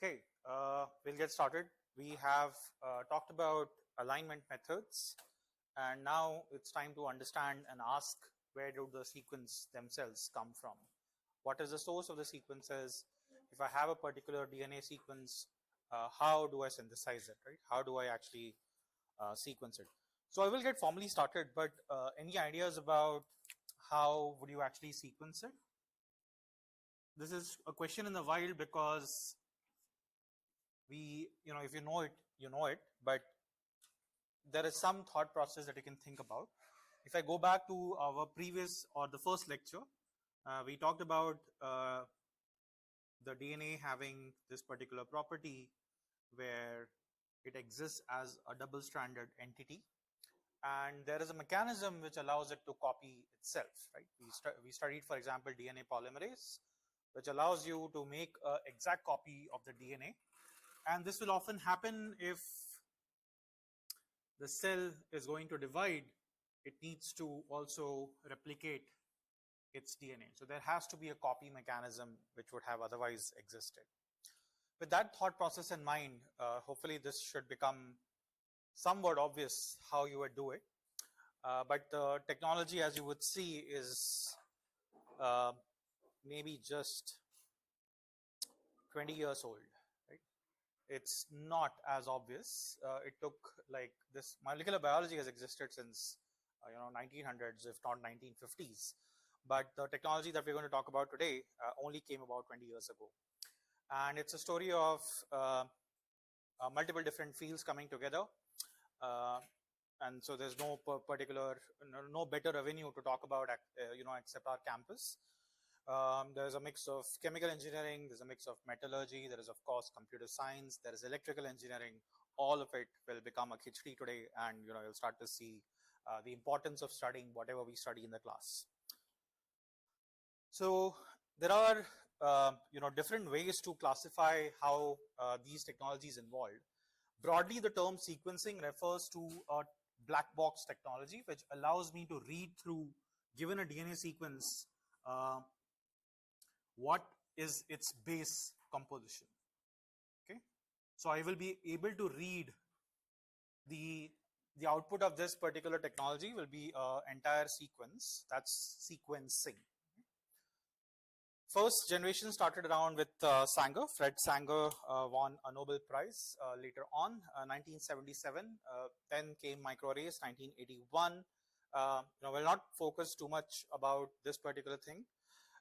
Okay, we'll get started. We have talked about alignment methods, and now it's time to understand and ask, where do the sequence themselves come from? What is the source of the sequences? If I have a particular DNA sequence, how do I synthesize it, right? How do I actually sequence it? So I will get formally started, but any ideas about how would you actually sequence it? This is a question in the wild because if you know it, you know it, but there is some thought process that you can think about. If I go back to our previous or the first lecture, we talked about the DNA having this particular property where it exists as a double-stranded entity, and there is a mechanism which allows it to copy itself, right? We studied, for example, DNA polymerase, which allows you to make an exact copy of the DNA. And this will often happen if the cell is going to divide. It needs to also replicate its DNA. So there has to be a copy mechanism which would have otherwise existed. With that thought process in mind, hopefully this should become somewhat obvious how you would do it. But the technology, as you would see, is maybe just 20 years old. It's not as obvious. It took, like, this molecular biology has existed since 1900s, if not 1950s, but the technology that we're going to talk about today only came about 20 years ago. And it's a story of multiple different fields coming together, and so there's no no better avenue to talk about except our campus. There's a mix of chemical engineering, there's a mix of metallurgy, there is of course computer science, there is electrical engineering. All of it will become a khichdi today, and you'll start to see the importance of studying whatever we study in the class. So there are different ways to classify how these technologies involved. Broadly, the term sequencing refers to a black box technology which allows me to read through, given a DNA sequence, what is its base composition. Okay, so I will be able to read the output of this particular technology will be an entire sequence. That's sequencing. First generation started around with Sanger. Fred Sanger won a Nobel Prize later on, 1977. Then came microarrays, 1981. We'll not focus too much about this particular thing.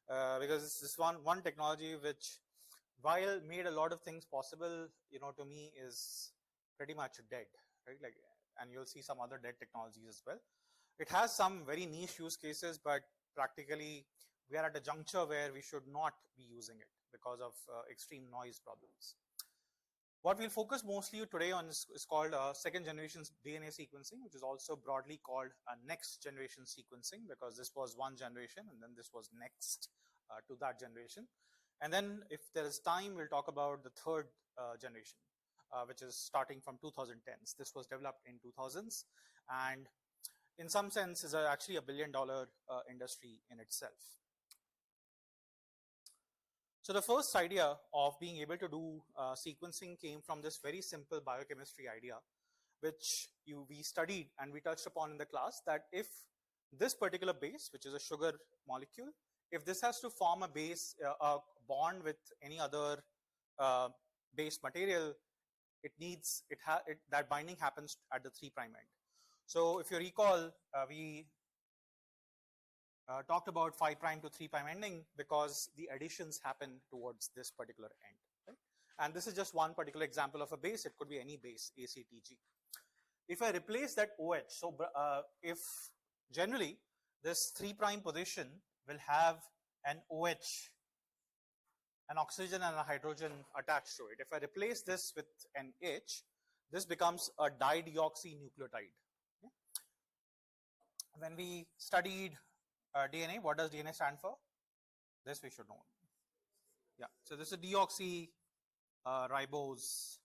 Because this is one technology which, while made a lot of things possible, to me is pretty much dead, right? Like, and you'll see some other dead technologies as well. It has some very niche use cases, but practically we are at a juncture where we should not be using it because of extreme noise problems. What we'll focus mostly today on is called second generation DNA sequencing, which is also broadly called next generation sequencing, because this was one generation and then this was next to that generation. And then if there is time, we'll talk about the third generation, which is starting from 2010s. This was developed in 2000s and in some sense is actually $1 billion industry in itself. So the first idea of being able to do sequencing came from this very simple biochemistry idea, which we studied and we touched upon in the class, that if this particular base, which is a sugar molecule, if this has to form a base, a bond with any other base material, that binding happens at the 3' end. So if you recall, we talked about 5' to 3' ending because the additions happen towards this particular end. Right? And this is just one particular example of a base. It could be any base, ACTG. If I replace that OH, so if generally this 3' position will have an OH, an oxygen and a hydrogen attached to it. If I replace this with an H, this becomes a dideoxynucleotide. Okay? When we studied DNA, what does DNA stand for? This we should know. Yeah, so this is deoxy ribose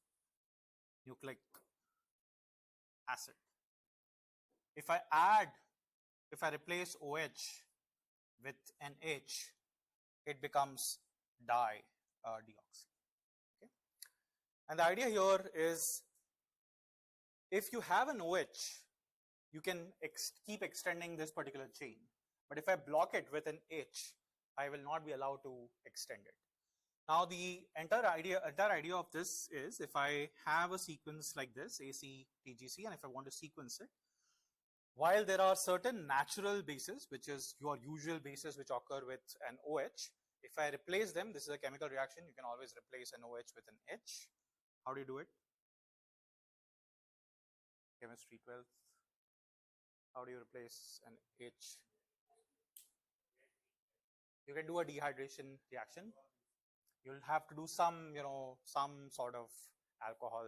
nucleic acid. If I replace OH with an H, it becomes deoxy. Okay. And the idea here is if you have an OH, you can keep extending this particular chain. But if I block it with an H, I will not be allowed to extend it. Now the entire idea of this is if I have a sequence like this, AC, TGC, and if I want to sequence it, while there are certain natural bases, which is your usual bases which occur with an OH, if I replace them, this is a chemical reaction, you can always replace an OH with an H. How do you do it? Chemistry 12th. How do you replace an H? You can do a dehydration reaction. You'll have to do some, some sort of alcohol,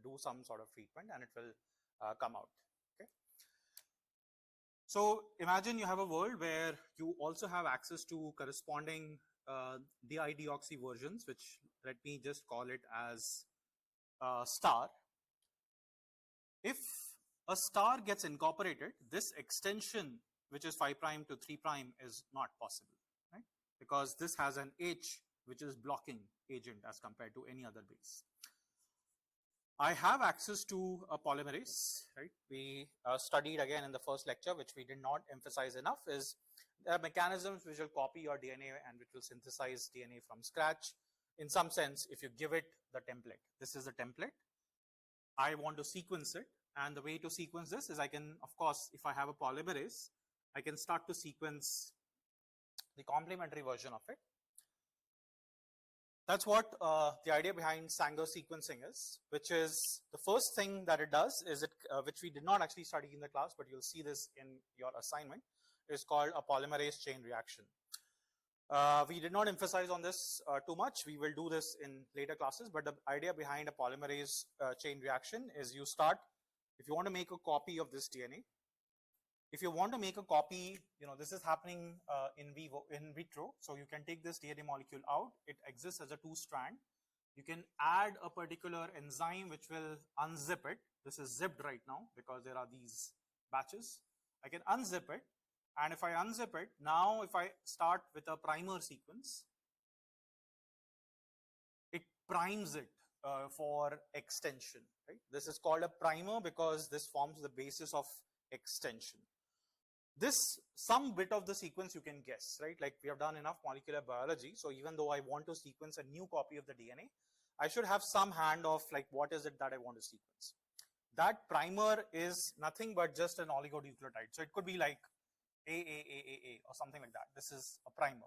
do some sort of treatment, and it will come out. Okay. So imagine you have a world where you also have access to corresponding dideoxy versions, which let me just call it as star. If a star gets incorporated, this extension, which is 5' to 3' is not possible, right? Because this has an H, which is blocking agent as compared to any other base. I have access to a polymerase, right? We studied again in the first lecture, which we did not emphasize enough, is there are mechanisms which will copy your DNA and which will synthesize DNA from scratch. In some sense, if you give it the template, this is the template. I want to sequence it, and the way to sequence this is I can, of course, if I have a polymerase, I can start to sequence the complementary version of it. That's what the idea behind Sanger sequencing is, which is the first thing that it does is it, which we did not actually study in the class, but you'll see this in your assignment, is called a polymerase chain reaction. We did not emphasize on this too much. We will do this in later classes, but the idea behind a polymerase chain reaction is you start, if you want to make a copy of this DNA, if you want to make a copy, this is happening in vitro. So you can take this DNA molecule out. It exists as a 2-strand. You can add a particular enzyme which will unzip it. This is zipped right now because there are these batches. I can unzip it. And if I unzip it, now if I start with a primer sequence, it primes it for extension, right? This is called a primer because this forms the basis of extension. This, some bit of the sequence you can guess, right? Like we have done enough molecular biology. So even though I want to sequence a new copy of the DNA, I should have some hand of like, what is it that I want to sequence? That primer is nothing but just an oligonucleotide. So it could be like A or something like that. This is a primer.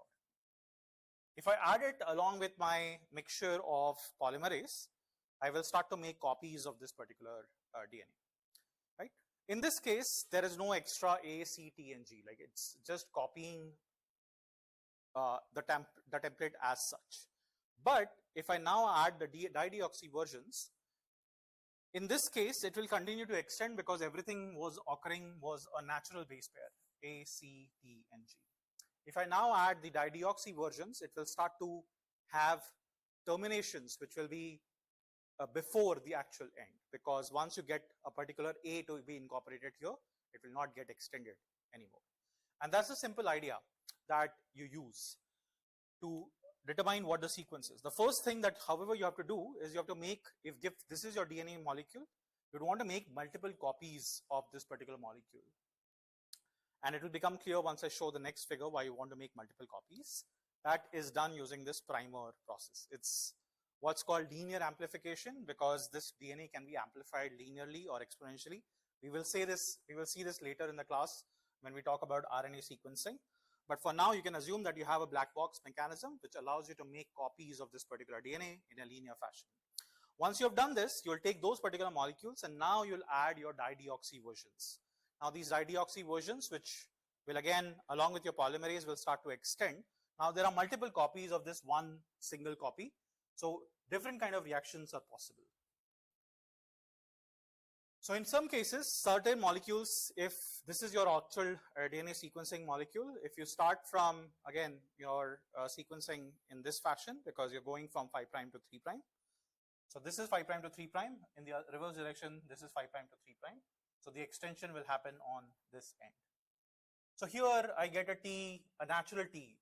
If I add it along with my mixture of polymerase, I will start to make copies of this particular DNA, right? In this case, there is no extra A, C, T, and G. Like it's just copying the template as such. But if I now add the dideoxy versions, in this case, it will continue to extend because everything was occurring was a natural base pair, A, C, T, and G. If I now add the dideoxy versions, it will start to have terminations which will be before the actual end, because once you get a particular A to be incorporated here, it will not get extended anymore. And that's the simple idea that you use to determine what the sequence is. The first thing that, however, you have to do is you have to make, if this is your DNA molecule, you'd want to make multiple copies of this particular molecule. And it will become clear once I show the next figure why you want to make multiple copies. That is done using this primer process. It's what's called linear amplification because this DNA can be amplified linearly or exponentially. We will see this later in the class when we talk about RNA sequencing. But for now, you can assume that you have a black box mechanism which allows you to make copies of this particular DNA in a linear fashion. Once you have done this, you'll take those particular molecules and now you'll add your dideoxy versions. Now these dideoxy versions, which will again, along with your polymerase, will start to extend. Now there are multiple copies of this one single copy. So different kind of reactions are possible. So in some cases, certain molecules, if this is your actual DNA sequencing molecule, if you start from, again, your sequencing in this fashion, because you're going from 5' to 3'. So this is 5' to 3'. In the reverse direction, this is 5' to 3'. So the extension will happen on this end. So here I get a T, a natural T.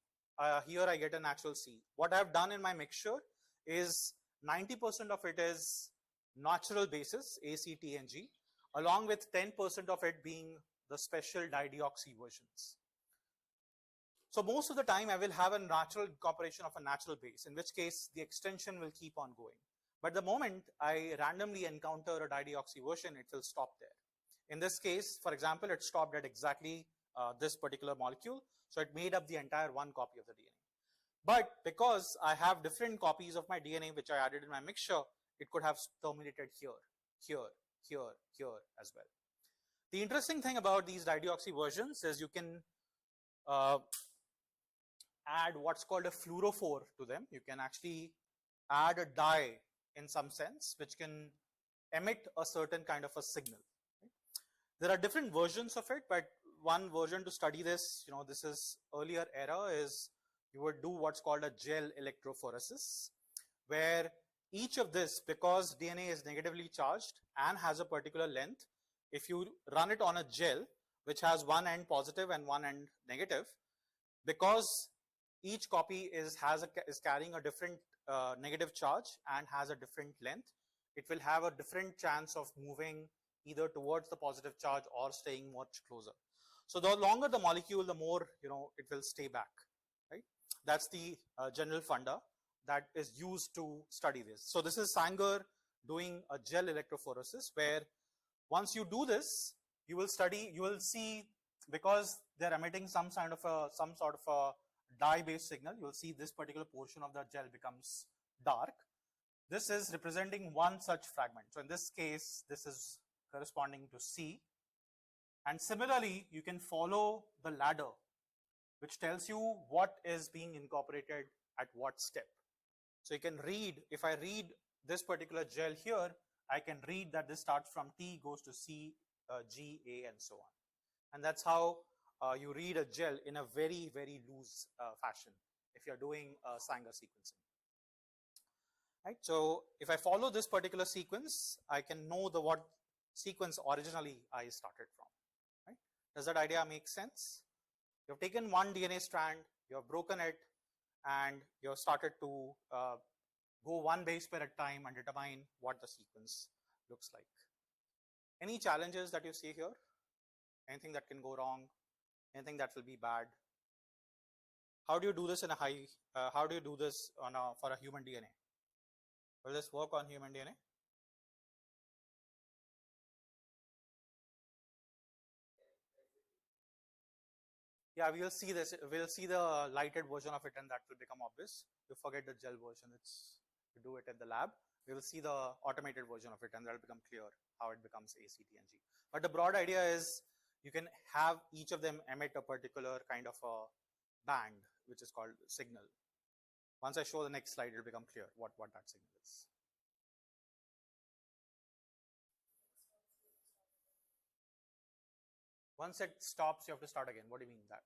Here I get a natural C. What I've done in my mixture is 90% of it is natural bases, A, C, T, and G, along with 10% of it being the special dideoxy versions. So most of the time I will have a natural incorporation of a natural base, in which case the extension will keep on going. But the moment I randomly encounter a dideoxy version, it will stop there. In this case, for example, it stopped at exactly this particular molecule. So it made up the entire one copy of the DNA. But because I have different copies of my DNA which I added in my mixture, it could have terminated here, here, here, here as well. The interesting thing about these dideoxy versions is you can add what's called a fluorophore to them. You can actually add a dye in some sense which can emit a certain kind of a signal. There are different versions of it, but one version to study this, this is earlier era, is you would do what's called a gel electrophoresis, where each of this, because DNA is negatively charged and has a particular length, if you run it on a gel which has one end positive and one end negative, because each copy is carrying a different negative charge and has a different length, it will have a different chance of moving either towards the positive charge or staying much closer. So the longer the molecule, the more it will stay back, right? That's the general funda that is used to study this. So this is Sanger doing a gel electrophoresis, where once you do this, you will see, because they're emitting some sort of a dye-based signal, you will see this particular portion of the gel becomes dark. This is representing one such fragment. So in this case, this is corresponding to C. And similarly, you can follow the ladder, which tells you what is being incorporated at what step. So you can read, if I read this particular gel here, I can read that this starts from T, goes to C, G, A, and so on. And that's how you read a gel in a very, very loose fashion if you're doing Sanger sequencing. Right? So if I follow this particular sequence, I can know what sequence originally I started from. Right? Does that idea make sense? You have taken one DNA strand, you have broken it, and you have started to go one base pair at a time and determine what the sequence looks like. Any challenges that you see here? Anything that can go wrong? Anything that will be bad? How do you do this in a how do you do this for a human DNA? Will this work on human DNA? Yeah, we'll see this. We'll see the lighted version of it, and that will become obvious. You forget the gel version. You do it in the lab. We will see the automated version of it, and that will become clear how it becomes A, C, T, and G. But the broad idea is you can have each of them emit a particular kind of a band, which is called signal. Once I show the next slide, it will become clear what that signal is. Once it stops, you have to start again. What do you mean that?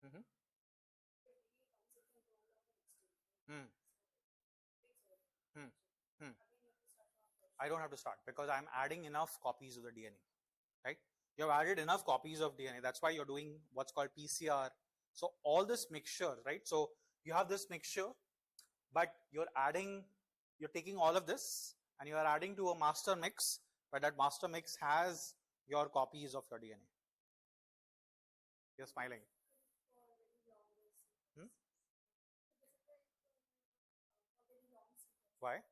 Mm-hmm. Hmm. Hmm. Hmm. I don't have to start because I'm adding enough copies of the DNA, right? You have added enough copies of DNA. That's why you're doing what's called PCR. So all this mixture, right? So you have this mixture, but you're taking all of this and you are adding to a master mix, but that master mix has your copies of your DNA. You're smiling. Hmm? Why?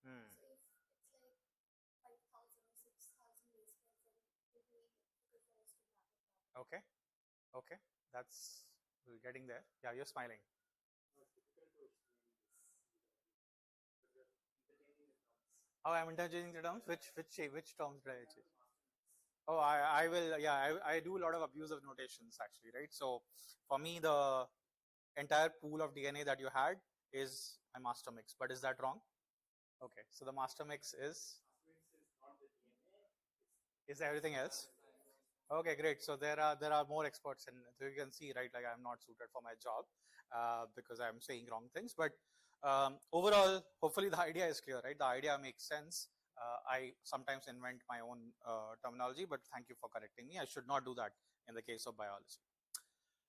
Hmm. Okay. Okay. That's, we're getting there. Yeah, you're smiling. Oh, I'm interchanging the terms. Which terms did I change? Oh, I will. Yeah, I do a lot of abusive notations actually, right? So for me, the entire pool of DNA that you had is a master mix. But is that wrong? Okay, so the master mix is everything else. Okay, great. So there are more experts, and so you can see, right? Like I'm not suited for my job because I'm saying wrong things. But overall, hopefully the idea is clear, right? The idea makes sense. I sometimes invent my own terminology, but thank you for correcting me. I should not do that in the case of biology.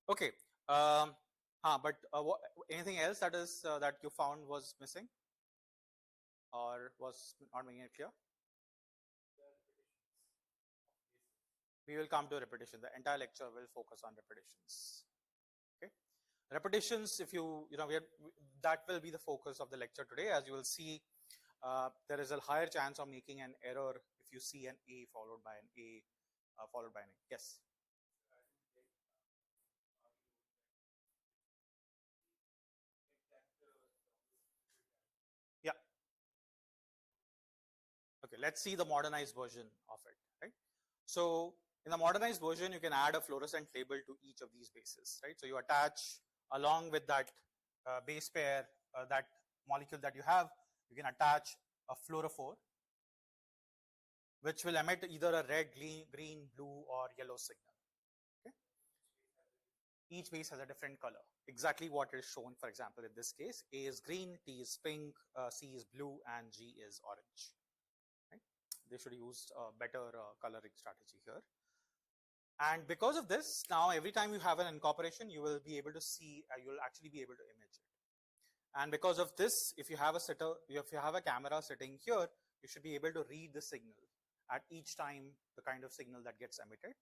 Okay. But anything else that is that you found was missing or was not making it clear? We will come to repetition. The entire lecture will focus on repetitions. Okay. Repetitions, if that will be the focus of the lecture today. As you will see, there is a higher chance of making an error if you see an A followed by an A followed by an A. Yes. Yeah. Okay, let's see the modernized version of it, right? So in the modernized version, you can add a fluorescent label to each of these bases, right? So you attach along with that base pair, that molecule that you have, you can attach a fluorophore, which will emit either a red, green, blue, or yellow signal. Okay? Each base has a different color. Exactly what is shown, for example, in this case, A is green, T is pink, C is blue, and G is orange. Right? They should use a better coloring strategy here. And because of this, now every time you have an incorporation, you will be able to see, you'll actually be able to image it. And because of this, if you have a camera sitting here, you should be able to read the signal at each time, the kind of signal that gets emitted.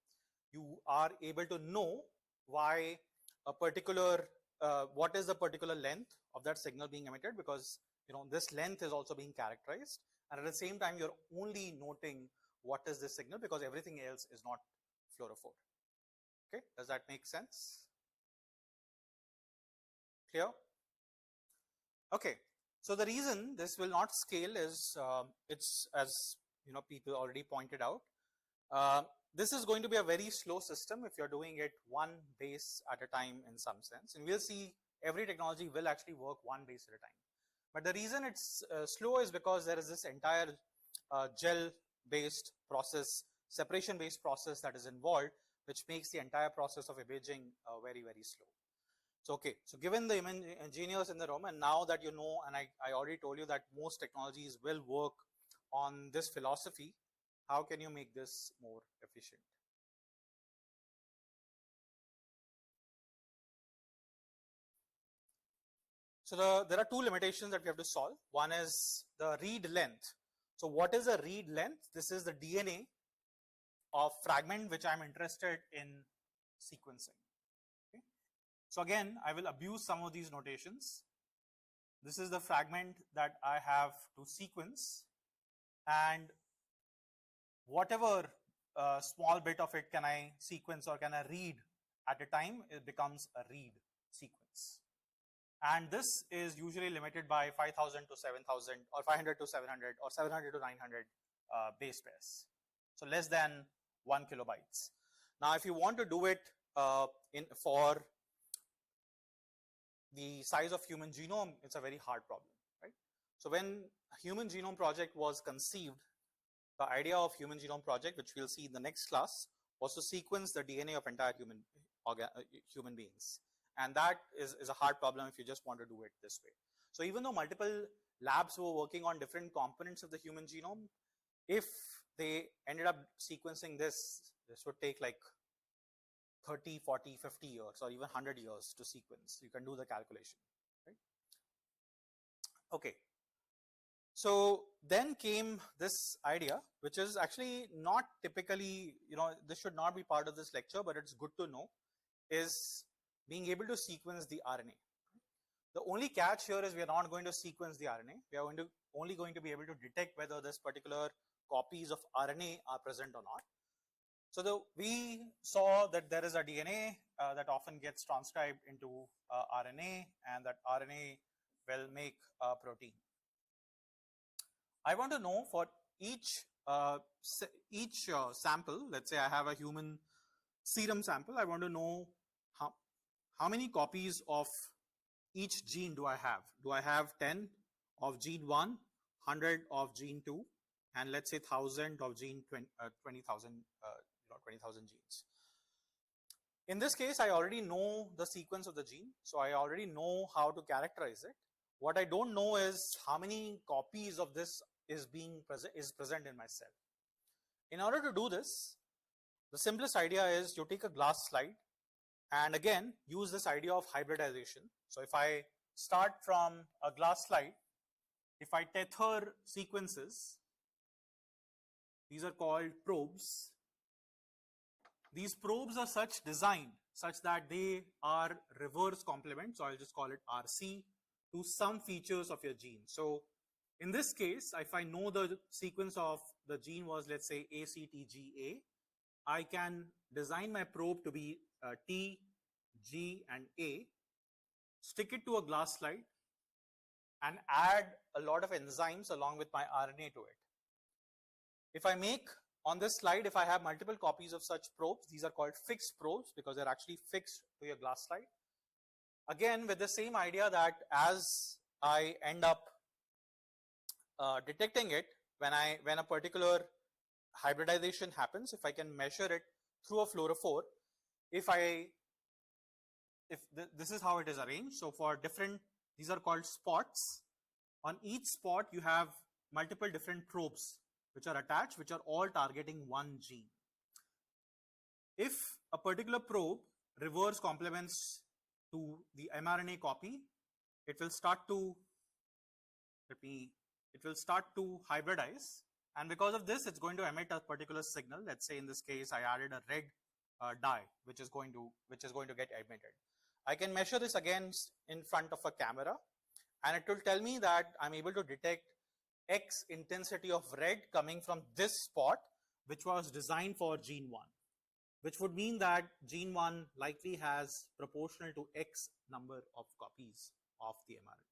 You are able to know why a particular, what is the particular length of that signal being emitted, because this length is also being characterized. And at the same time, you're only noting what is this signal because everything else is not fluorophore. Okay, does that make sense? Clear? Okay, so the reason this will not scale is it's, as people already pointed out, this is going to be a very slow system if you're doing it one base at a time in some sense. And we'll see every technology will actually work one base at a time. But the reason it's slow is because there is this entire gel-based process, separation-based process that is involved, which makes the entire process of imaging very, very slow. So, okay, so given the engineers in the room, and now that you know, and I already told you that most technologies will work on this philosophy, how can you make this more efficient? So there are two limitations that we have to solve. One is the read length. So what is a read length? This is the DNA of fragment which I'm interested in sequencing. Okay? So again, I will abuse some of these notations. This is the fragment that I have to sequence, and whatever small bit of it can I sequence or can I read at a time, it becomes a read sequence. And this is usually limited by 5,000 to 7,000 or 500 to 700 or 700 to 900 base pairs. So less than 1 kilobytes. Now, if you want to do it for the size of human genome, it's a very hard problem, right? So when Human Genome Project was conceived, the idea of Human Genome Project, which we'll see in the next class, was to sequence the DNA of entire human beings. And that is a hard problem if you just want to do it this way. So even though multiple labs were working on different components of the human genome, if they ended up sequencing this would take like 30, 40, 50 years or even 100 years to sequence. You can do the calculation, right? Okay. So then came this idea, which is actually not typically, this should not be part of this lecture, but it's good to know, is being able to sequence the RNA. The only catch here is we are not going to sequence the RNA. We are only going to be able to detect whether this particular copies of RNA are present or not. So we saw that there is a DNA that often gets transcribed into RNA, and that RNA will make a protein. I want to know for each sample, let's say I have a human serum sample, I want to know how many copies of each gene do I have? Do I have 10 of gene 1, 100 of gene 2, and let's say 1,000 of gene 20,000 genes? In this case, I already know the sequence of the gene, so I already know how to characterize it. What I don't know is how many copies of this is present in my cell. In order to do this, the simplest idea is you take a glass slide and again use this idea of hybridization. So if I start from a glass slide, if I tether sequences, these are called probes. These probes are designed such that they are reverse complement. So I'll just call it RC to some features of your gene. So in this case, if I know the sequence of the gene was, let's say, ACTGA, I can design my probe to be T, G, and A, stick it to a glass slide, and add a lot of enzymes along with my RNA to it. If I make on this slide, if I have multiple copies of such probes, these are called fixed probes because they're actually fixed to your glass slide. Again, with the same idea that as I end up detecting it, when a particular hybridization happens, if I can measure it through a fluorophore, this is how it is arranged. So for different, these are called spots. On each spot, you have multiple different probes which are attached, which are all targeting one gene. If a particular probe reverse complements to the mRNA copy, it will start to hybridize, and because of this, it's going to emit a particular signal. Let's say in this case, I added a red dye, which is going to get emitted. I can measure this again in front of a camera, and it will tell me that I'm able to detect X intensity of red coming from this spot, which was designed for gene 1, which would mean that gene 1 likely has proportional to X number of copies of the mRNA.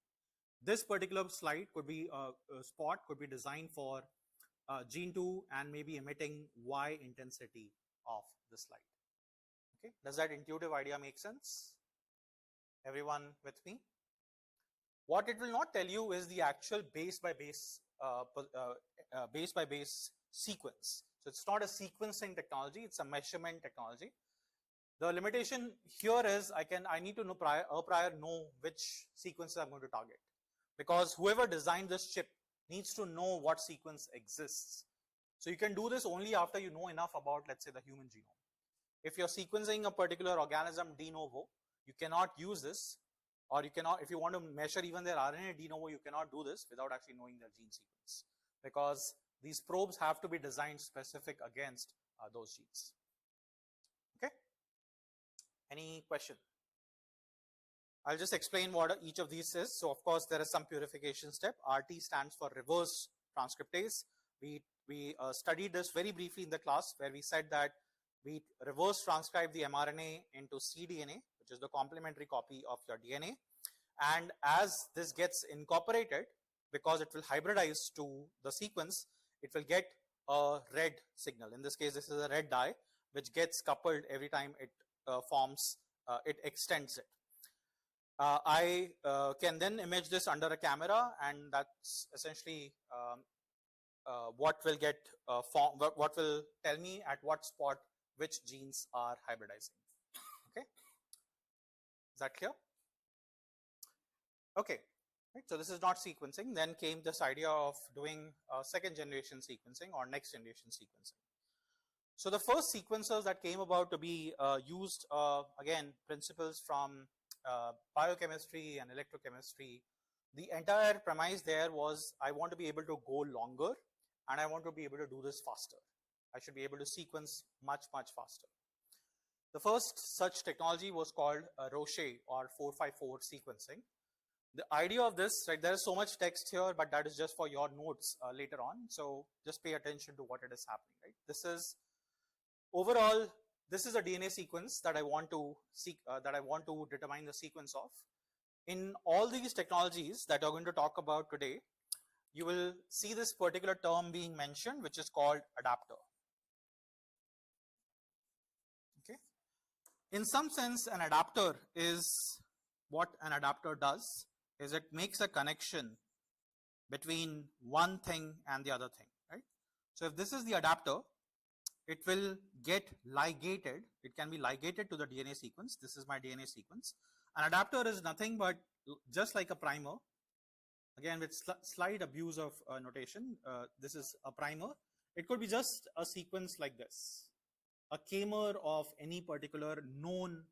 This particular slide could be a spot could be designed for gene 2 and maybe emitting Y intensity of the slide. Okay, does that intuitive idea make sense? Everyone with me? What it will not tell you is the actual base by base sequence. So it's not a sequencing technology; it's a measurement technology. The limitation here is I need to know prior know which sequences I'm going to target, because whoever designed this chip needs to know what sequence exists. So you can do this only after you know enough about, let's say, the human genome. If you're sequencing a particular organism de novo, you cannot use this, or you cannot, if you want to measure even their RNA de novo, you cannot do this without actually knowing their gene sequence, because these probes have to be designed specific against those genes. Okay? Any question? I'll just explain what each of these is. So of course, there is some purification step. RT stands for reverse transcriptase. We studied this very briefly in the class, where we said that we reverse transcribe the mRNA into cDNA, which is the complementary copy of your DNA. And as this gets incorporated, because it will hybridize to the sequence, it will get a red signal. In this case, this is a red dye, which gets coupled every time it it extends it. I can then image this under a camera, and that's essentially what will get what will tell me at what spot which genes are hybridizing. Okay, is that clear? Okay, right. So this is not sequencing. Then came this idea of doing second generation sequencing or next generation sequencing. So the first sequencers that came about to be used, again, principles from biochemistry and electrochemistry. The entire premise there was, I want to be able to go longer, and I want to be able to do this faster. I should be able to sequence much faster. The first such technology was called Roche or 454 sequencing. The idea of this, right, there is so much text here, but that is just for your notes later on. So just pay attention to what it is happening, right? This is overall, this is a DNA sequence that I want to determine the sequence of. In all these technologies that we're going to talk about today, you will see this particular term being mentioned, which is called adapter. Okay. In some sense, an adapter is, what an adapter does is it makes a connection between one thing and the other thing, right? So if this is the adapter, it will get ligated. It can be ligated to the DNA sequence. This is my DNA sequence. An adapter is nothing but just like a primer. again with slight abuse of notation, this is a primer. It could be just a sequence like this, a kamer of any particular known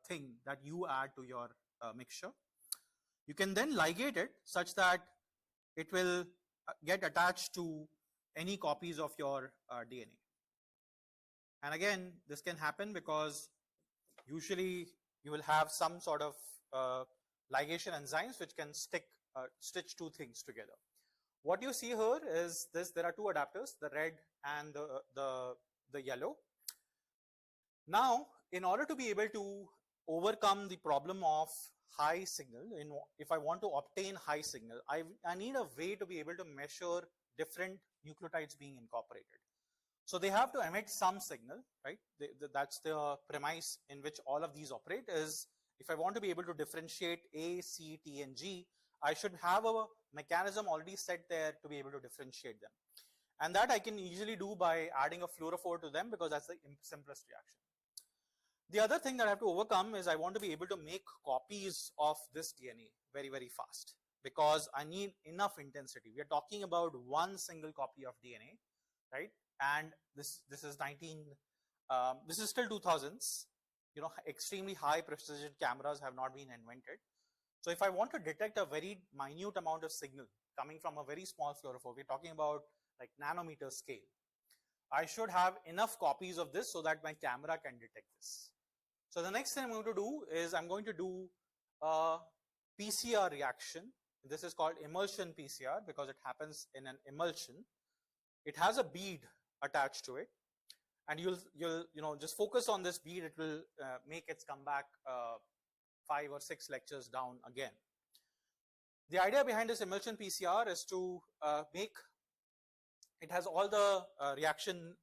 thing that you add to your mixture. You can then ligate it such that it will get attached to any copies of your DNA. And again, this can happen because usually you will have some sort of ligation enzymes which can stitch two things together. What you see here is this: there are two adapters, the red and the yellow. Now, in order to be able to overcome the problem of high signal, if I want to obtain high signal, I need a way to be able to measure different nucleotides being incorporated. So they have to emit some signal, right? That's the premise in which all of these operate. Is if I want to be able to differentiate A, C, T, and G, I should have a mechanism already set there to be able to differentiate them. And that I can easily do by adding a fluorophore to them, because that's the simplest reaction. The other thing that I have to overcome is I want to be able to make copies of this DNA very, very fast, because I need enough intensity. We are talking about one single copy of DNA, right? And this is this is still 2000s. You know, extremely high precision cameras have not been invented. So if I want to detect a very minute amount of signal coming from a very small fluorophore, we're talking about like nanometer scale, I should have enough copies of this so that my camera can detect this. So the next thing I'm going to do is I'm going to do a PCR reaction. This is called emulsion PCR because it happens in an emulsion. It has a bead attached to it, and you'll just focus on this bead. It will make its comeback 5 or 6 lectures down again. The idea behind this emulsion PCR is to it has all the reaction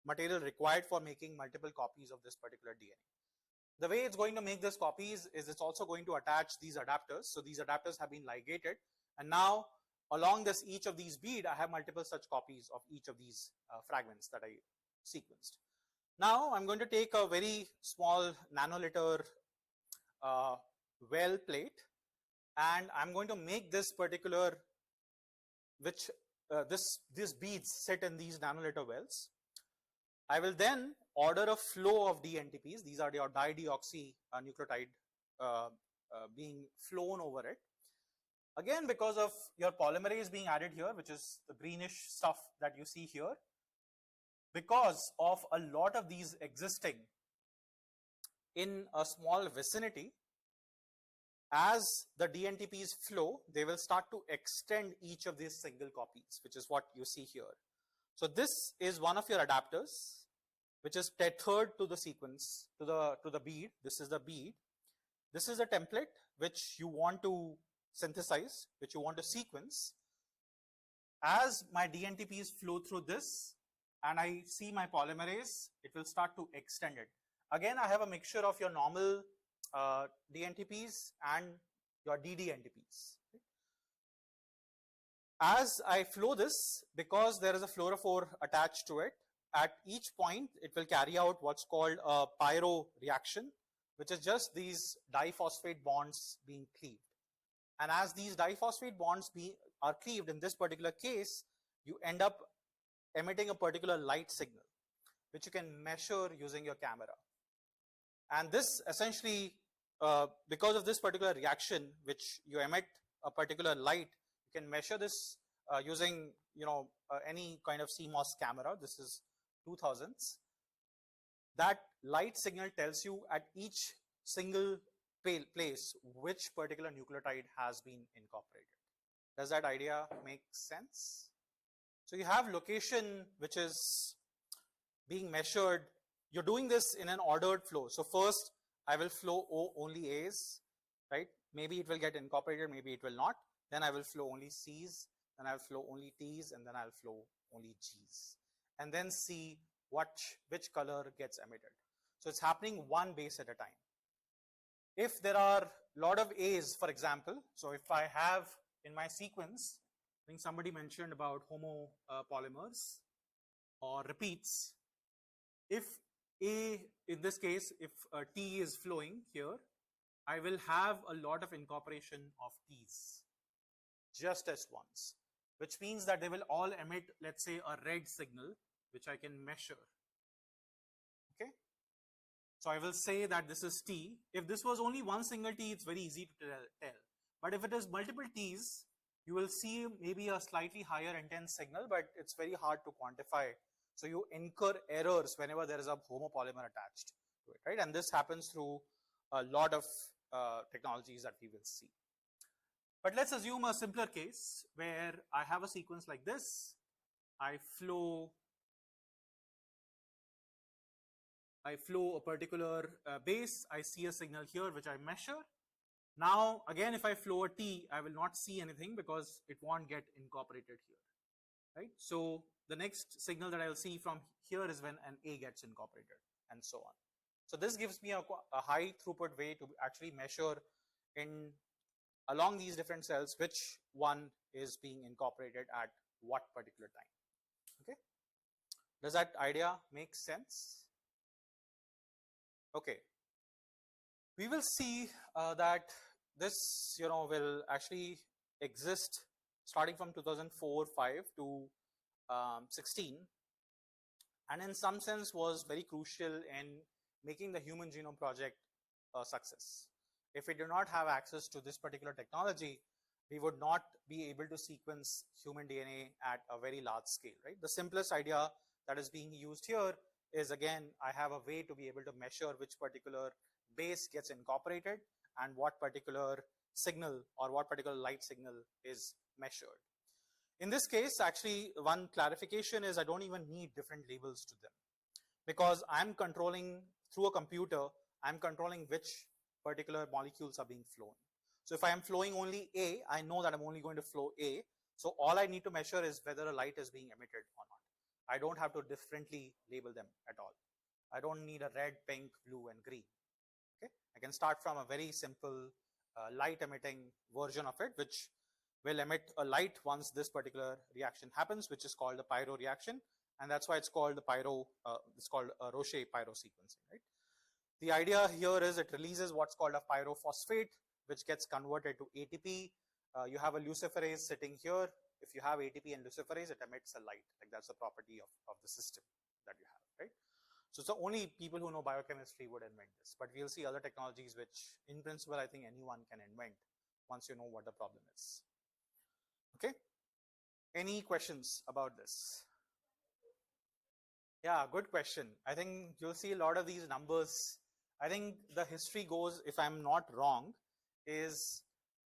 material required for making multiple copies of this particular DNA. The way it's going to make these copies is it's also going to attach these adapters. So these adapters have been ligated, and now along each of these bead, I have multiple such copies of each of these fragments that I sequenced. Now I'm going to take a very small nanoliter well plate, and I'm going to make this particular, these beads sit in these nanoliter wells. I will then order a flow of DNTPs. These are your dideoxy nucleotide being flown over it. Again, because of your polymerase being added here, which is the greenish stuff that you see here, because of a lot of these existing in a small vicinity, as the DNTPs flow, they will start to extend each of these single copies, which is what you see here. So this is one of your adapters, which is tethered to the sequence, to the bead. This is the bead. This is a template which you want to synthesize, which you want to sequence. As my DNTPs flow through this, and I see my polymerase, it will start to extend it. Again, I have a mixture of your normal DNTPs and your DDNTPs. As I flow this, because there is a fluorophore attached to it, at each point it will carry out what's called a pyro reaction, which is just these diphosphate bonds being cleaved. And as these diphosphate bonds are cleaved, in this particular case, you end up emitting a particular light signal, which you can measure using your camera. And this essentially, because of this particular reaction, which you emit a particular light, you can measure this using any kind of CMOS camera. This is 2000s. That light signal tells you at each single place which particular nucleotide has been incorporated. Does that idea make sense? So you have location which is being measured. You're doing this in an ordered flow. So first I will flow only A's, right? Maybe it will get incorporated, maybe it will not. Then I will flow only C's, then I will flow only T's, and then I'll flow only G's. And then see which color gets emitted. So it's happening one base at a time. If there are a lot of A's, for example, so if I have in my sequence, I think somebody mentioned about homo polymers or repeats. If A, in this case, if T is flowing here, I will have a lot of incorporation of T's. just test once, which means that they will all emit, let's say, a red signal, which I can measure. Okay. So I will say that this is T. If this was only one single T, it's very easy to tell. But if it is multiple T's, you will see maybe a slightly higher intense signal, but it's very hard to quantify. So you incur errors whenever there is a homopolymer attached to it, right? And this happens through a lot of technologies that we will see. But let's assume a simpler case where I have a sequence like this. I flow a particular base. I see a signal here which I measure. Now, again, if I flow a T, I will not see anything because it won't get incorporated here, right? So the next signal that I will see from here is when an A gets incorporated, and so on. So this gives me a high throughput way to actually measure along these different cells which one is being incorporated at what particular time. Okay, does that idea make sense? Okay, we will see that this will actually exist starting from 2004-5 to 16, and in some sense was very crucial in making the Human Genome Project a success. If we do not have access to this particular technology, we would not be able to sequence human DNA at a very large scale, right? The simplest idea that is being used here is, again, I have a way to be able to measure which particular base gets incorporated and what particular signal or what particular light signal is measured. In this case, actually, one clarification is I don't even need different labels to them, because I'm controlling through a computer, I'm controlling which particular molecules are being flown. So if I am flowing only A, I know that I'm only going to flow A. So all I need to measure is whether a light is being emitted or not. I don't have to differently label them at all. I don't need a red, pink, blue, and green. Okay, I can start from a very simple light emitting version of it, which will emit a light once this particular reaction happens, which is called the pyro reaction, and that's why it's called the pyro. It's called Roche pyro sequencing, right? The idea here is it releases what's called a pyrophosphate, which gets converted to ATP. You have a luciferase sitting here. If you have ATP and luciferase, it emits a light. Like that's a property of the system that you have, right? So only people who know biochemistry would invent this, but we'll see other technologies which, in principle, I think anyone can invent once you know what the problem is. Okay. Any questions about this? Yeah, good question. I think you'll see a lot of these numbers. I think the history goes, if I'm not wrong, is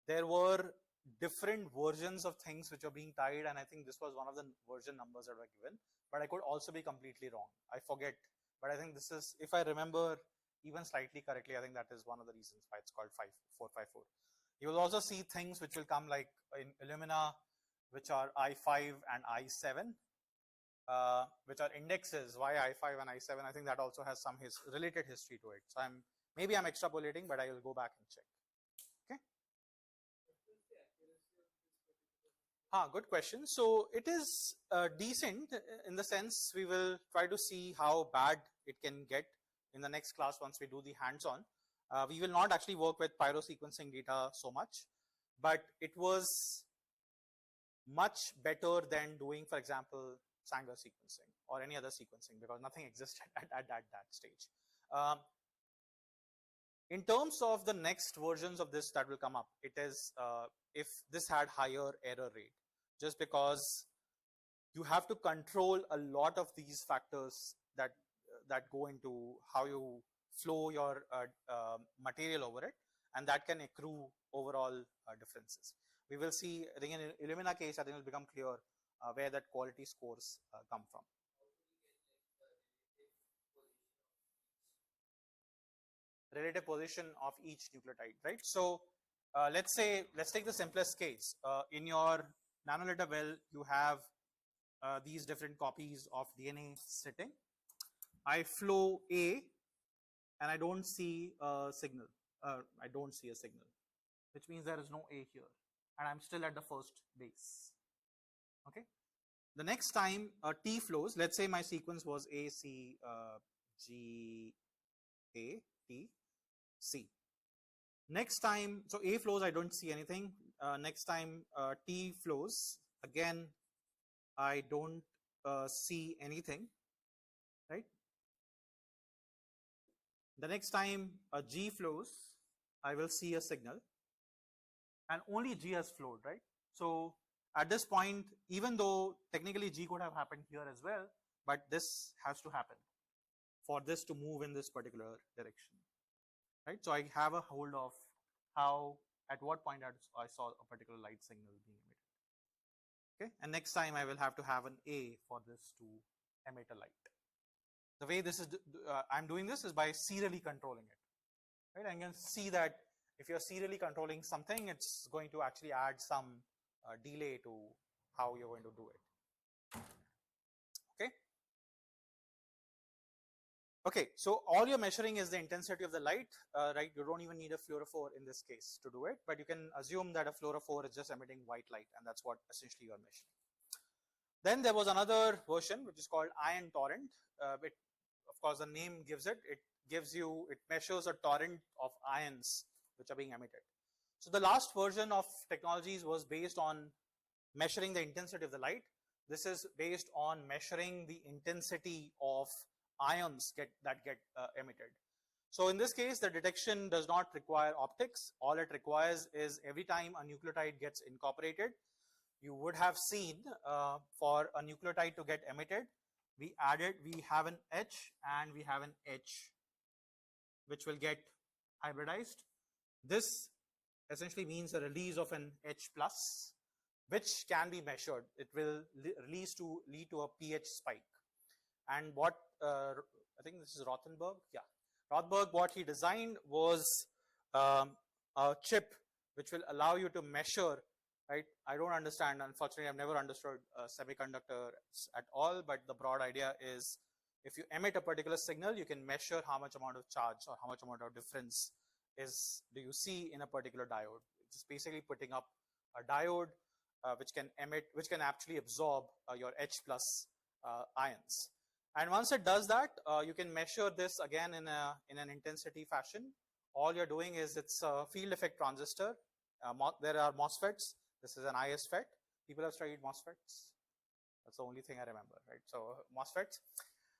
there were different versions of things which were being tied, and I think this was one of the version numbers that were given, but I could also be completely wrong. I forget, but I think this is, if I remember even slightly correctly, I think that is one of the reasons why it's called 454. You will also see things which will come like in Illumina, which are I5 and I7, which are indexes, why I5 and I7. I think that also has some related history to it. So maybe I'm extrapolating, but I will go back and check. Okay. Good question. So it is decent in the sense we will try to see how bad it can get in the next class once we do the hands-on. We will not actually work with pyro sequencing data so much, but it was much better than doing, for example, Sanger sequencing or any other sequencing, because nothing existed at that stage. In terms of the next versions of this that will come up, it is if this had higher error rate, just because you have to control a lot of these factors that go into how you flow your material over it, and that can accrue overall differences. We will see, I think in Illumina case, I think it will become clear where that quality scores come from. Relative position of each nucleotide, right? So let's take the simplest case. In your nanoliter well, you have these different copies of DNA sitting. I flow A, and I don't see a signal. I don't see a signal, which means there is no A here, and I'm still at the first base. Okay. The next time T flows, let's say my sequence was A, C, G, A, T, C. Next time, so A flows, I don't see anything. Next time T flows, again, I don't see anything, right? The next time G flows, I will see a signal, and only G has flowed, right? So at this point, even though technically G could have happened here as well, but this has to happen for this to move in this particular direction, right? So I have a hold of how, at what point I saw a particular light signal being emitted. Okay, and next time I will have to have an A for this to emit a light. The way this is, I'm doing this is by serially controlling it, right? And you can see that if you're serially controlling something, it's going to actually add some delay to how you're going to do it. Okay. Okay, so all you're measuring is the intensity of the light, right? You don't even need a fluorophore in this case to do it, but you can assume that a fluorophore is just emitting white light, and that's what essentially you're measuring. Then there was another version which is called ion torrent. Of course, the name gives it. It measures a torrent of ions which are being emitted. So the last version of technologies was based on measuring the intensity of the light. This is based on measuring the intensity of ions that get emitted. So in this case, the detection does not require optics. All it requires is every time a nucleotide gets incorporated, you would have seen for a nucleotide to get emitted, we have an H and we have an H, which will get hybridized. This essentially means a release of an H plus, which can be measured. It will lead to a pH spike. And what I think this is Rothenberg. Yeah, Rothenberg. What he designed was a chip which will allow you to measure. Right? I don't understand. Unfortunately, I've never understood semiconductors at all. But the broad idea is, if you emit a particular signal, you can measure how much amount of charge or how much amount of difference do you see in a particular diode. It's basically putting up a diode which can actually absorb your H plus ions. And once it does that, you can measure this again in an intensity fashion. All you're doing is, it's a field effect transistor. There are MOSFETs. This is an ISFET. People have studied MOSFETs. That's the only thing I remember, right? So MOSFETs.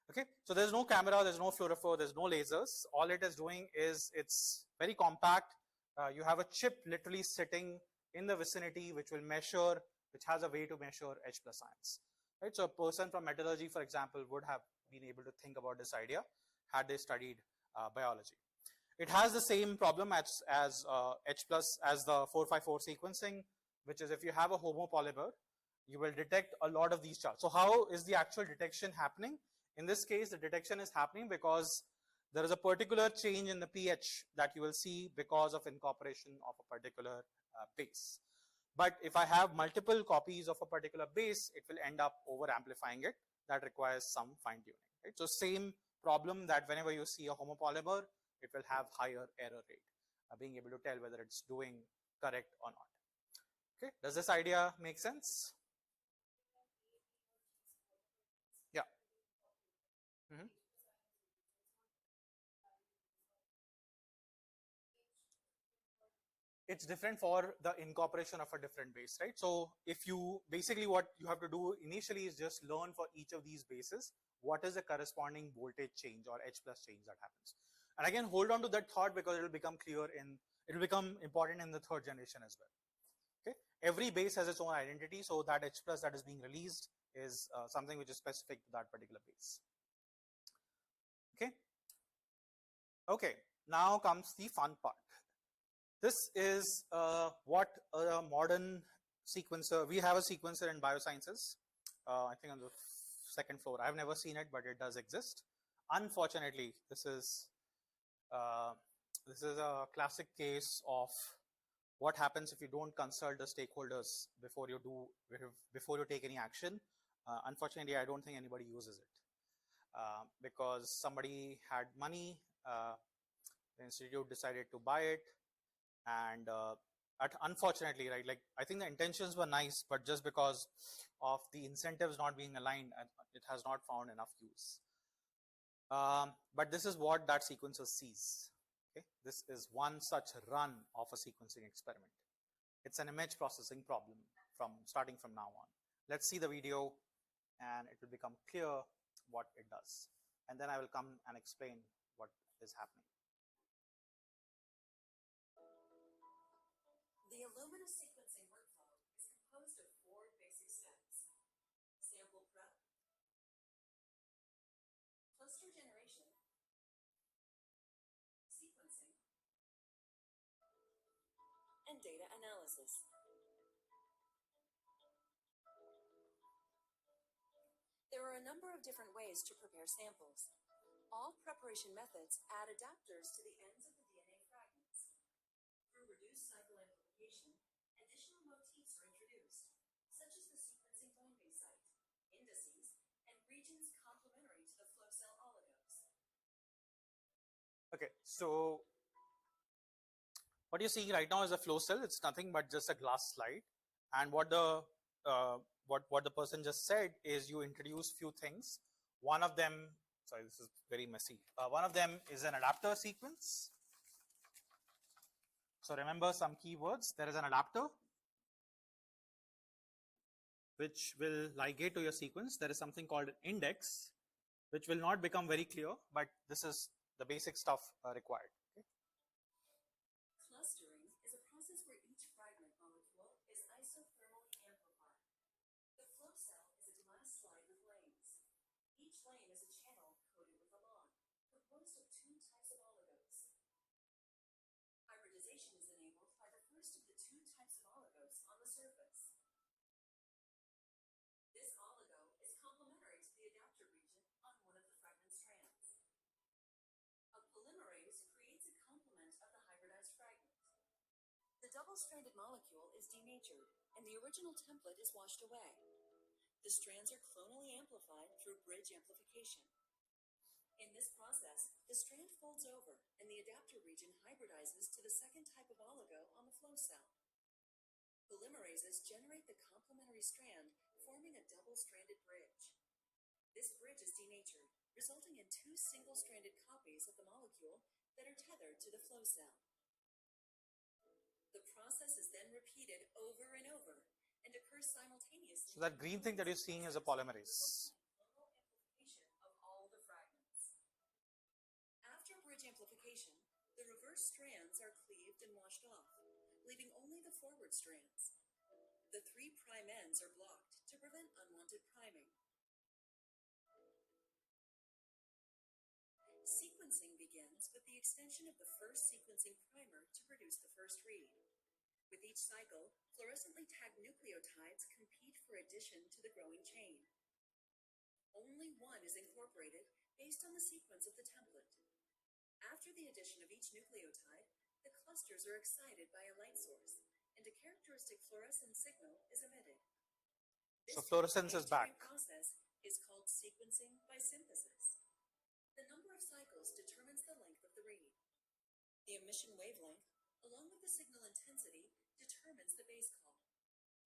Okay, so there's no camera, there's no fluorophore, there's no lasers. All it is doing is, it's very compact. You have a chip literally sitting in the vicinity which has a way to measure H plus ions. Right? So a person from metallurgy, for example, would have been able to think about this idea had they studied biology. It has the same problem as H plus as the 454 sequencing, which is, if you have a homopolymer, you will detect a lot of these charges. So how is the actual detection happening? In this case, the detection is happening because there is a particular change in the pH that you will see because of incorporation of a particular base. But if I have multiple copies of a particular base, it will end up over amplifying it. That requires some fine tuning. Right? So same problem, that whenever you see a homopolymer, it will have higher error rate, being able to tell whether it's doing correct or not. Okay, does this idea make sense? Yeah. Mm-hmm. It's different for the incorporation of a different base, right? So if you basically, what you have to do initially is just learn for each of these bases what is the corresponding voltage change or H plus change that happens. And again, hold on to that thought, because it will become important in the third generation as well. Okay, every base has its own identity, so that H plus that is being released is something which is specific to that particular base. Okay. Okay, now comes the fun part. This is what a modern sequencer, we have a sequencer in biosciences, I think on the second floor. I've never seen it, but it does exist. Unfortunately, this is a classic case of what happens if you don't consult the stakeholders before you take any action. Unfortunately, I don't think anybody uses it because somebody had money, the institute decided to buy it, and unfortunately, right, like, I think the intentions were nice, but just because of the incentives not being aligned, it has not found enough use. But this is what that sequencer sees. Okay, this is one such run of a sequencing experiment. It's an image processing problem starting from now on. Let's see the video and it will become clear what it does. And then I will come and explain what is happening. The Illumina sequencing workflow is composed of 4 basic steps: sample prep, cluster generation, sequencing, and data analysis. There are a number of different ways to prepare samples. All preparation methods add adapters to the ends of the DNA fragments. Through reduced cycle amplification, additional motifs are introduced, such as the sequencing join base site, indices, and regions complementary to the flow cell oligos. Okay, so what you're seeing right now is a flow cell. It's nothing but just a glass slide. And what the person just said is you introduce few things. One of them, sorry, this is very messy. One of them is an adapter sequence. So remember some keywords. There is an adapter which will ligate to your sequence. There is something called an index, which will not become very clear, but this is the basic stuff required. Okay? Clustering is a process where each fragment molecule is isothermally amplified. The flow cell is a glass slide with lanes. Each lane is a channel coated with a lawn, composed of 2 types of oligos. Hybridization is enabled by the first of the 2 types of oligos on the surface. This oligo is complementary to the adapter region on one of the fragment strands. A polymerase creates a complement of the hybridized fragment. The double-stranded molecule is denatured, and the original template is washed away. The strands are clonally amplified through bridge amplification. In this process, the strand folds over, and the adapter region hybridizes to the second type of oligo on the flow cell. Polymerases generate the complementary strand, forming a double-stranded bridge. This bridge is denatured, resulting in 2 single-stranded copies of the molecule that are tethered to the flow cell. The process is then repeated over and over and occurs simultaneously. So that green thing that you're seeing is a polymerase. Amplification of all the fragments. After bridge amplification, the reverse strands are cleaved and washed off, leaving only the forward strands. The 3' ends are blocked to prevent unwanted priming. Sequencing begins with the extension of the first sequencing primer to produce the first read. With each cycle, fluorescently tagged nucleotides compete for addition to the growing chain. Only one is incorporated based on the sequence of the template. After the addition of each nucleotide, the clusters are excited by a light source, and a characteristic fluorescent signal is emitted. This So fluorescence is back. process is called sequencing by synthesis. The number of cycles determines the length of the read. The emission wavelength, along with the signal intensity, determines the base call.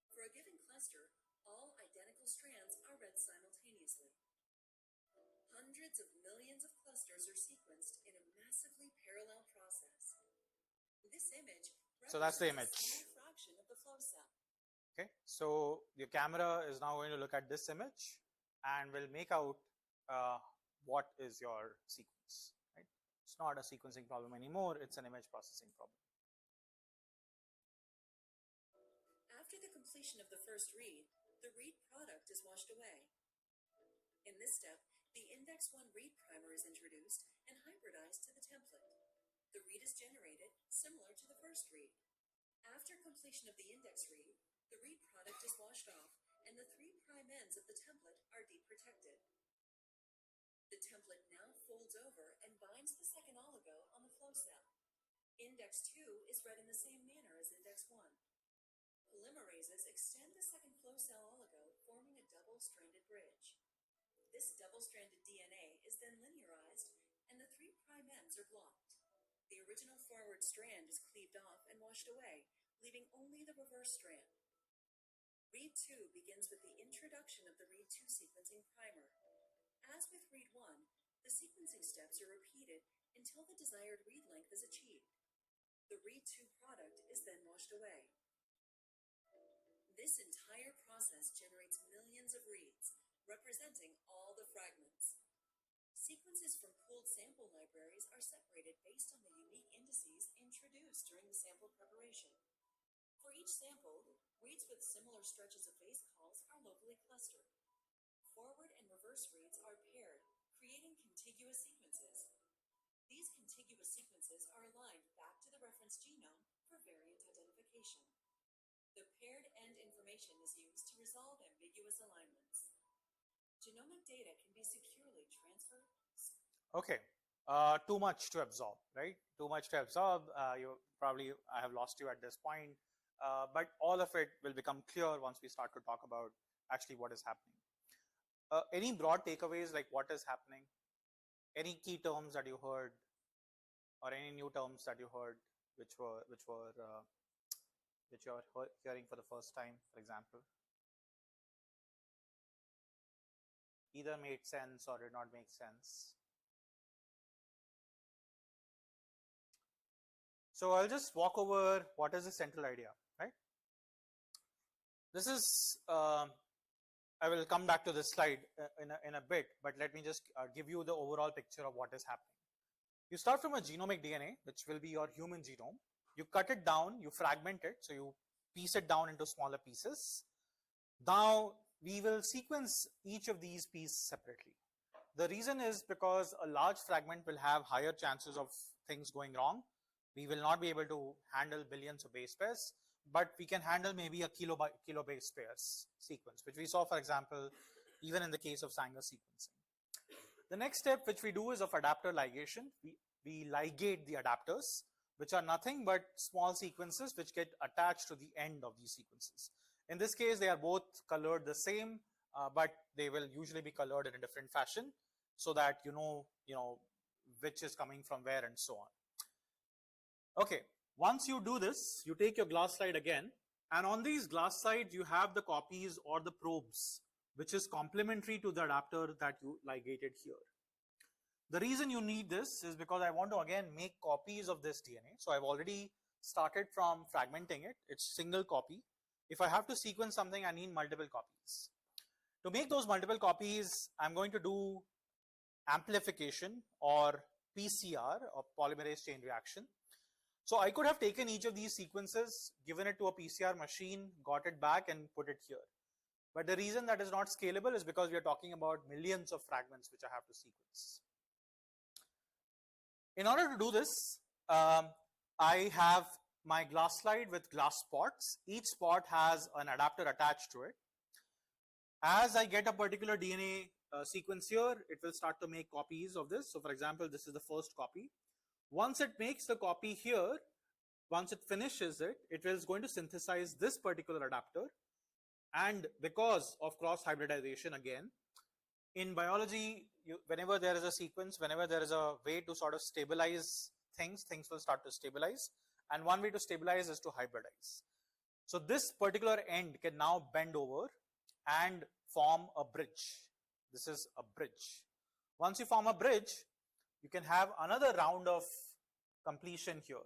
For a given cluster, all identical strands are read simultaneously. Hundreds of millions of clusters are sequenced in a massively parallel process. This image So that's the represents image. a small fraction of the flow cell. Okay, so your camera is now going to look at this image and will make out what is your sequence. Right? It's not a sequencing problem anymore, it's an image processing problem. After the completion of the first read, the read product is washed away. In this step, the index 1 read primer is introduced and hybridized to the template. The read is generated similar to the first read. After completion of the index read, the read product is washed off and the 3' ends of the template are deprotected. The template now folds over and binds the second oligo on the flow cell. Index 2 is read in the same manner as index 1. Polymerases extend the second flow cell oligo, forming a double-stranded bridge. This double-stranded DNA is then linearized, and the 3' ends are blocked. The original forward strand is cleaved off and washed away, leaving only the reverse strand. Read 2 begins with the introduction of the Read 2 sequencing primer. As with Read 1, the sequencing steps are repeated until until the desired read length is achieved. The read-to product is then washed away. This entire process generates millions of reads, representing all the fragments. Sequences from pooled sample libraries are separated based on the unique indices introduced during the sample preparation. For each sample, reads with similar stretches of base calls are locally clustered. Forward and reverse reads are paired, creating contiguous sequences. These contiguous sequences are aligned back to the reference genome for variant identification. The paired end information is used to resolve ambiguous alignments. Genomic data can be securely transferred. Okay, too much to absorb, right? Too much to absorb. I have lost you at this point, but all of it will become clear once we start to talk about actually what is happening. Any broad takeaways, like what is happening? Any key terms that you heard, or any new terms that you heard, which you're hearing for the first time, for example? Either made sense or did not make sense. So I'll just walk over what is the central idea, right? This is, I will come back to this slide in a bit, but let me just give you the overall picture of what is happening. You start from a genomic DNA, which will be your human genome. You cut it down, you fragment it, so you piece it down into smaller pieces. Now, we will sequence each of these pieces separately. The reason is because a large fragment will have higher chances of things going wrong. We will not be able to handle billions of base pairs, but we can handle maybe a kilo base pairs sequence, which we saw, for example, even in the case of Sanger sequencing. The next step which we do is of adapter ligation. We ligate the adapters, which are nothing but small sequences which get attached to the end of these sequences. In this case, they are both colored the same, but they will usually be colored in a different fashion so that you know which is coming from where and so on. Okay, once you do this, you take your glass slide again, and on these glass slides, you have the copies or the probes, which is complementary to the adapter that you ligated here. The reason you need this is because I want to again make copies of this DNA. So I've already started from fragmenting it. It's single copy. If I have to sequence something, I need multiple copies. To make those multiple copies, I'm going to do amplification or PCR, or polymerase chain reaction. So I could have taken each of these sequences, given it to a PCR machine, got it back and put it here. But the reason that is not scalable is because we are talking about millions of fragments which I have to sequence. In order to do this, I have my glass slide with glass spots. Each spot has an adapter attached to it. As I get a particular DNA sequence here, it will start to make copies of this. So for example, this is the first copy. Once it makes the copy here, once it finishes it, it is going to synthesize this particular adapter. And because of cross hybridization, again, in biology, whenever there is a sequence, whenever there is a way to sort of stabilize things, things will start to stabilize. And one way to stabilize is to hybridize. So this particular end can now bend over and form a bridge. This is a bridge. Once you form a bridge, you can have another round of completion here,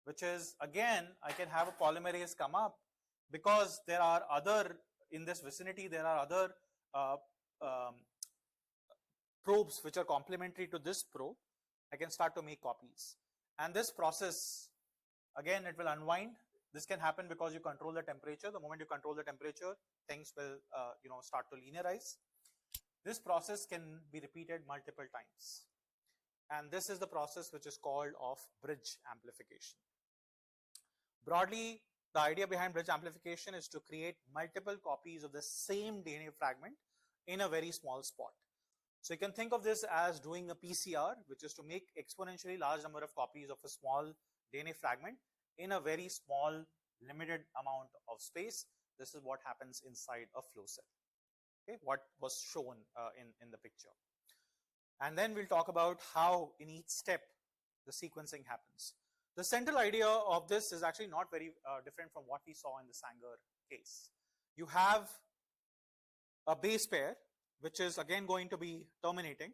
which is, again, I can have a polymerase come up because there are other, in this vicinity, there are other probes which are complementary to this probe. I can start to make copies. And this process, again, it will unwind. This can happen because you control the temperature. The moment you control the temperature, things will start to linearize. This process can be repeated multiple times. And this is the process which is called of bridge amplification. Broadly, the idea behind bridge amplification is to create multiple copies of the same DNA fragment in a very small spot. So you can think of this as doing a PCR, which is to make exponentially large number of copies of a small DNA fragment in a very small, limited amount of space. This is what happens inside a flow cell. Okay, what was shown in the picture. And then we'll talk about how in each step the sequencing happens. The central idea of this is actually not very different from what we saw in the Sanger case. You have a base pair, which is again going to be terminating.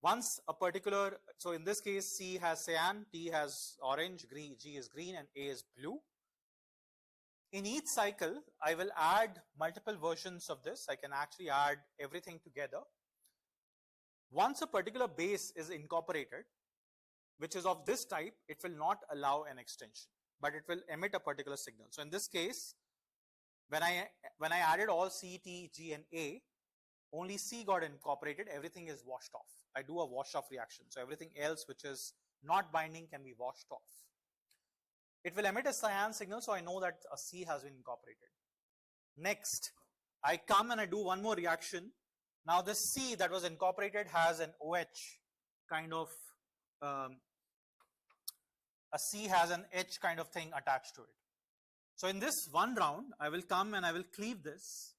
Once a particular, so in this case, C has cyan, T has orange, G is green, and A is blue. In each cycle, I will add multiple versions of this. I can actually add everything together. Once a particular base is incorporated, which is of this type, it will not allow an extension, but it will emit a particular signal. So in this case, when I added all C, T, G, and A, only C got incorporated, everything is washed off. I do a wash off reaction. So everything else which is not binding can be washed off. It will emit a cyan signal, so I know that a C has been incorporated. Next, I come and I do one more reaction. Now this C that was incorporated has an OH kind of, a C has an H kind of thing attached to it. So in this one round, I will come and I will cleave this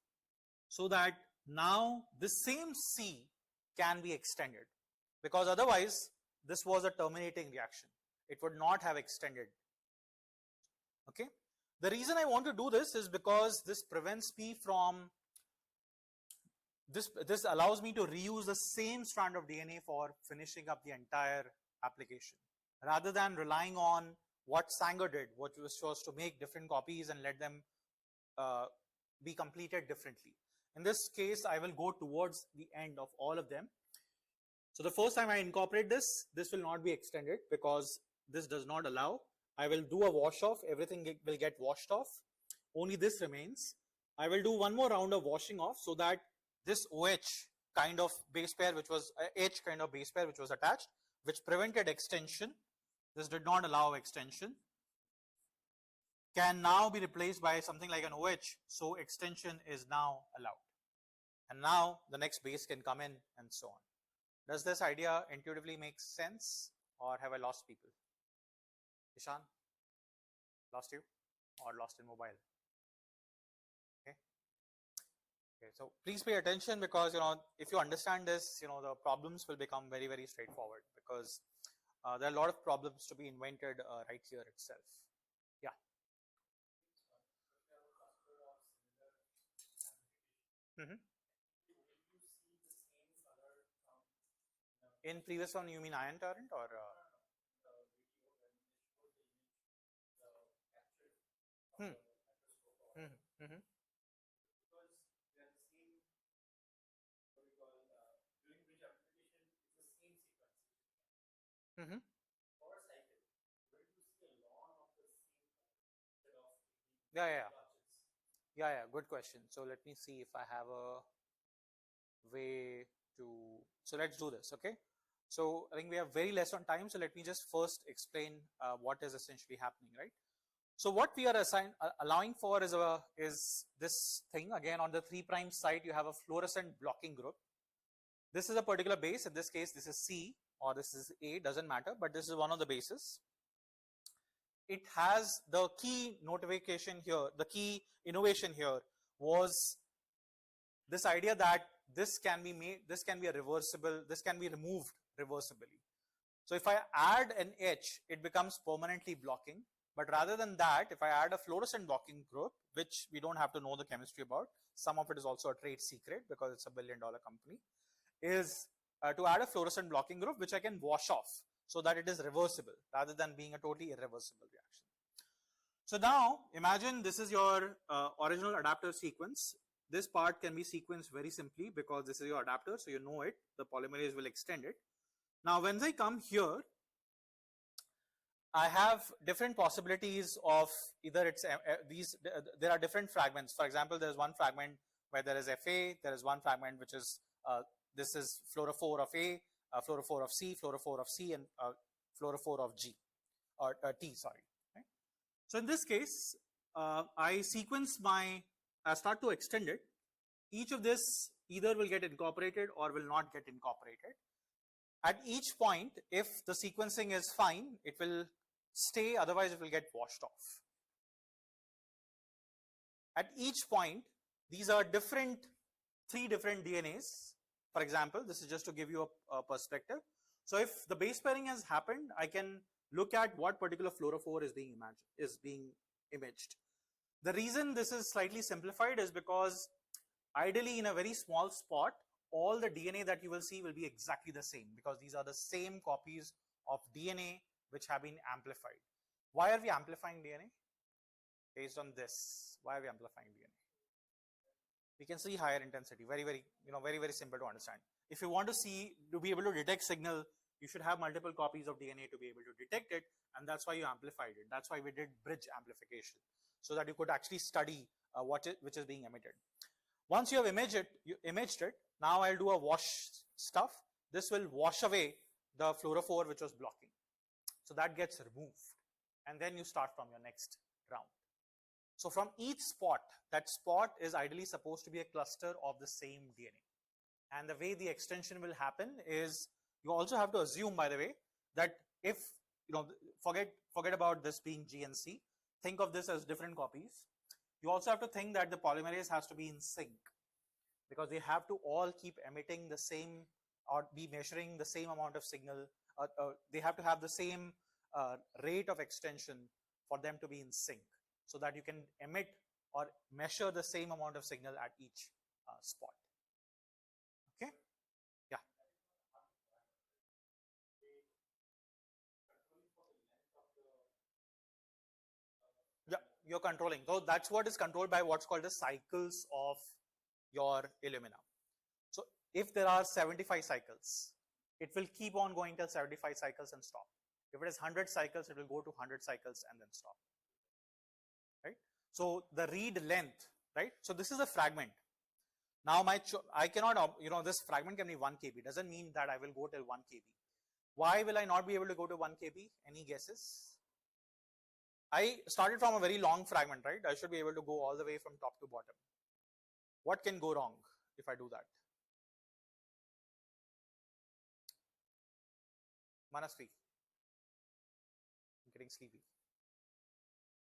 so that now this same C can be extended, because otherwise this was a terminating reaction. It would not have extended. Okay. The reason I want to do this is because this prevents me from, this allows me to reuse the same strand of DNA for finishing up the entire application, rather than relying on what Sanger did, which was to make different copies and let them be completed differently. In this case, I will go towards the end of all of them. So the first time I incorporate this will not be extended because this does not allow. I will do a wash off, everything will get washed off. Only this remains. I will do one more round of washing off so that this OH kind of base pair, which was H kind of base pair, which was attached, which prevented extension, this did not allow extension, can now be replaced by something like an OH. So extension is now allowed. And now the next base can come in and so on. Does this idea intuitively make sense, or have I lost people? Ishan, lost you or lost in mobile? Okay. Okay. So please pay attention, because if you understand this, the problems will become very, very straightforward, because there are a lot of problems to be invented right here itself. Yeah. In previous one, you mean ion torrent or? Yeah, good question. So let me see if I have a way to, so let's do this, okay? So I think we have very less on time, so let me just first explain what is essentially happening, right? So what we are allowing for is this thing. Again, on the 3' side, you have a fluorescent blocking group. This is a particular base. In this case, this is C or this is A, doesn't matter, but this is one of the bases. It has the key notification here, the key innovation here was this idea that this can be made, this can be a reversible, this can be removed reversibly. So if I add an H, it becomes permanently blocking. But rather than that, if I add a fluorescent blocking group, which we don't have to know the chemistry about, some of it is also a trade secret because it's $1 billion company, is to add a fluorescent blocking group, which I can wash off so that it is reversible rather than being a totally irreversible reaction. So now imagine this is your original adapter sequence. This part can be sequenced very simply because this is your adapter, so you know it, the polymerase will extend it. Now when I come here, I have different possibilities of either it's there are different fragments. For example, there's one fragment where there is Fa, there is one fragment which is, this is fluorophore of A, fluorophore of C, fluorophore of C, and fluorophore of G, or T, sorry. Right? So in this case, I sequence I start to extend it. Each of this either will get incorporated or will not get incorporated. At each point, if the sequencing is fine, it will stay, otherwise it will get washed off. At each point, these are 3 different DNAs. For example, this is just to give you a perspective. So if the base pairing has happened, I can look at what particular fluorophore is being imaged. The reason this is slightly simplified is because ideally in a very small spot, all the DNA that you will see will be exactly the same, because these are the same copies of DNA which have been amplified. Why are we amplifying DNA? Based on this, why are we amplifying DNA? We can see higher intensity, very simple to understand. If you want to be able to detect signal, you should have multiple copies of DNA to be able to detect it, and that's why you amplified it. That's why we did bridge amplification, so that you could actually study which is being emitted. Once you have imaged it, now I'll do a wash stuff. This will wash away the fluorophore which was blocking. So that gets removed, and then you start from your next round. So from each spot, that spot is ideally supposed to be a cluster of the same DNA. And the way the extension will happen is, you also have to assume, by the way, that if, forget about this being GNC, think of this as different copies. You also have to think that the polymerase has to be in sync, because they have to all keep emitting the same or be measuring the same amount of signal. They have to have the same rate of extension for them to be in sync, so that you can emit or measure the same amount of signal at each spot. Okay? Yeah. Yeah, you're controlling. So that's what is controlled by what's called the cycles of your illumina. So if there are 75 cycles, it will keep on going till 75 cycles and stop. If it is 100 cycles, it will go to 100 cycles and then stop. Right? So the read length, right? So this is a fragment. Now I cannot, this fragment can be 1 kb. Doesn't mean that I will go till 1 kb. Why will I not be able to go to 1 kb? Any guesses? I started from a very long fragment, right? I should be able to go all the way from top to bottom. What can go wrong if I do that? Manasvi, I'm getting sleepy.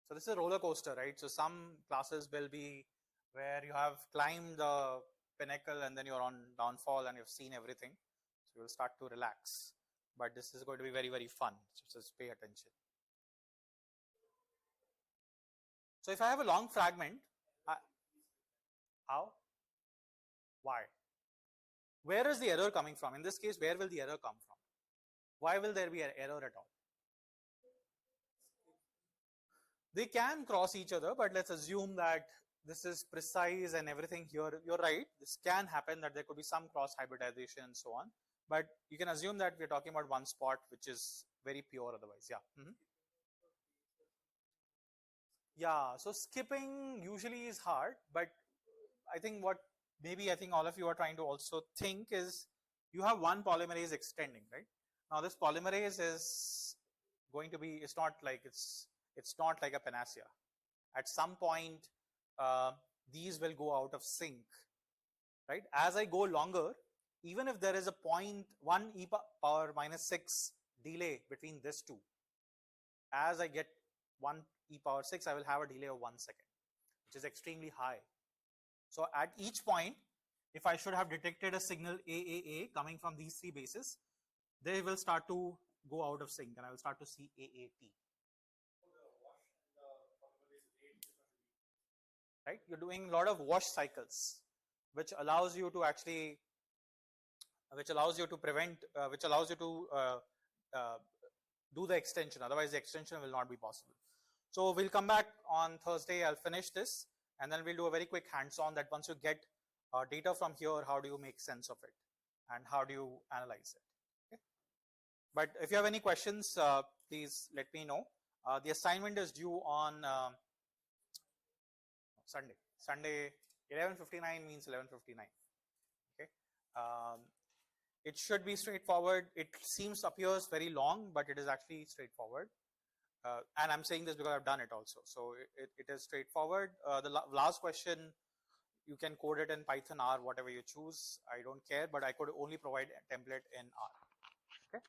So this is a roller coaster, right? So some classes will be where you have climbed the pinnacle and then you're on downfall and you've seen everything. So you'll start to relax. But this is going to be very, very fun. So just pay attention. So if I have a long fragment, how? Why? Where is the error coming from? In this case, where will the error come from? Why will there be an error at all? They can cross each other, but let's assume that this is precise and everything here. You're right. This can happen, that there could be some cross hybridization and so on. But you can assume that we're talking about one spot which is very pure otherwise. Yeah. Yeah. So skipping usually is hard, but I think all of you are trying to also think is, you have one polymerase extending, right? Now this polymerase is going to be, it's not like a panacea. At some point, these will go out of sync, right? As I go longer, even if there is a 0.1 e power minus 6 delay between these two, as I get 1 e power 6, I will have a delay of 1 second, which is extremely high. So at each point, if I should have detected a signal AAA coming from these 3 bases, they will start to go out of sync and I will start to see AAT. Right? You're doing a lot of wash cycles, which allows you to actually, do the extension. Otherwise, the extension will not be possible. So we'll come back on Thursday. I'll finish this, and then we'll do a very quick hands-on that once you get data from here, how do you make sense of it, and how do you analyze it? Okay? But if you have any questions, please let me know. The assignment is due on Sunday. Sunday, 11:59 means 11:59. Okay. It should be straightforward. It appears very long, but it is actually straightforward. And I'm saying this because I've done it also. So it is straightforward. The last question, you can code it in Python, R, whatever you choose. I don't care, but I could only provide a template in R. Okay.